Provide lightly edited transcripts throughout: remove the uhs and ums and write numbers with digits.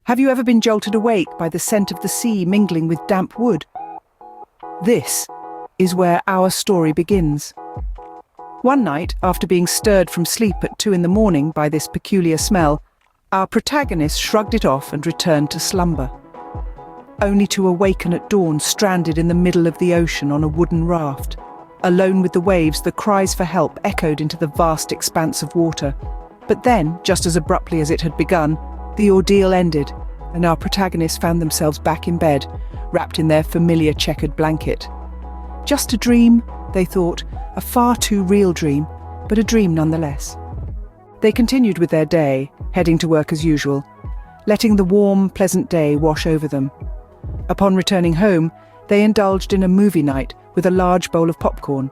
Have you ever been jolted awake by the scent of the sea mingling with damp wood? This is where our story begins. One night, after being stirred from sleep at 2 a.m. by this peculiar smell, our protagonist shrugged it off and returned to slumber, only to awaken at dawn stranded in the middle of the ocean on a wooden raft. Alone with the waves, the cries for help echoed into the vast expanse of water. But then, just as abruptly as it had begun, the ordeal ended, and our protagonists found themselves back in bed, wrapped in their familiar checkered blanket. Just a dream, they thought, a far too real dream, but a dream nonetheless. They continued with their day, heading to work as usual, letting the warm, pleasant day wash over them. Upon returning home, they indulged in a movie night with a large bowl of popcorn.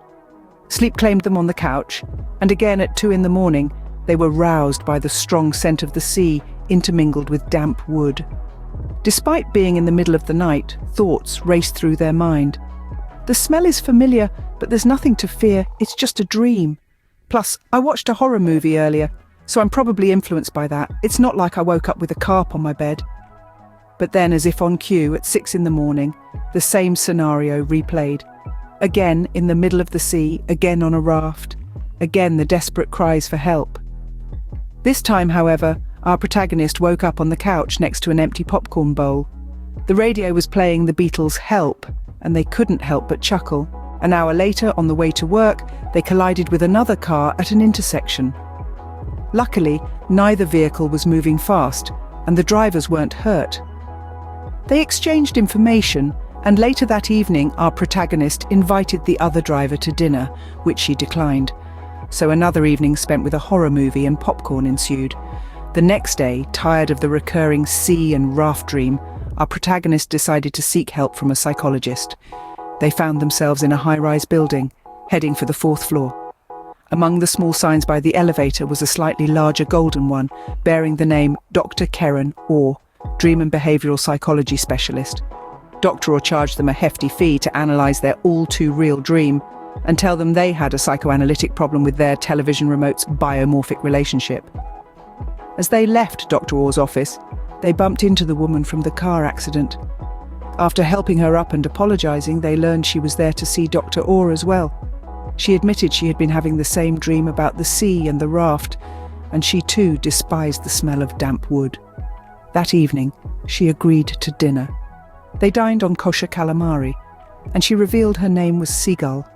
Sleep claimed them on the couch, and again at 2 a.m, they were roused by the strong scent of the sea intermingled with damp wood. Despite being in the middle of the night, thoughts raced through their mind. The smell is familiar, but there's nothing to fear, it's just a dream. Plus, I watched a horror movie earlier, so I'm probably influenced by that. It's not like I woke up with a carp on my bed. But then, as if on cue, at 6 a.m, the same scenario replayed. Again in the middle of the sea, again on a raft, again the desperate cries for help. This time, however, our protagonist woke up on the couch next to an empty popcorn bowl. The radio was playing the Beatles' Help, and they couldn't help but chuckle. An hour later, on the way to work, they collided with another car at an intersection. Luckily, neither vehicle was moving fast, and the drivers weren't hurt. They exchanged information, and later that evening our protagonist invited the other driver to dinner, which she declined. So another evening spent with a horror movie and popcorn ensued. The next day, tired of the recurring sea and raft dream, our protagonist decided to seek help from a psychologist. They found themselves in a high-rise building, heading for the 4th floor. Among the small signs by the elevator was a slightly larger golden one, bearing the name Dr. Keren Orr, Dream and Behavioral Psychology Specialist. Dr. Orr charged them a hefty fee to analyse their all-too-real dream and tell them they had a psychoanalytic problem with their television remote's biomorphic relationship. As they left Dr. Orr's office, they bumped into the woman from the car accident. After helping her up and apologising, they learned she was there to see Dr. Orr as well. She admitted she had been having the same dream about the sea and the raft, and she too despised the smell of damp wood. That evening, she agreed to dinner. They dined on kosher calamari, and she revealed her name was Seagull.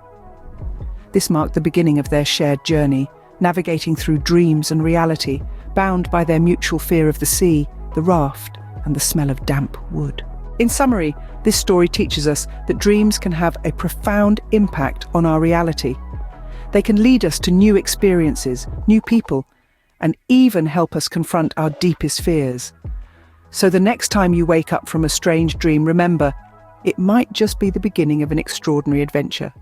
This marked the beginning of their shared journey, navigating through dreams and reality, bound by their mutual fear of the sea, the raft, and the smell of damp wood. In summary, this story teaches us that dreams can have a profound impact on our reality. They can lead us to new experiences, new people, and even help us confront our deepest fears. So the next time you wake up from a strange dream, remember, it might just be the beginning of an extraordinary adventure.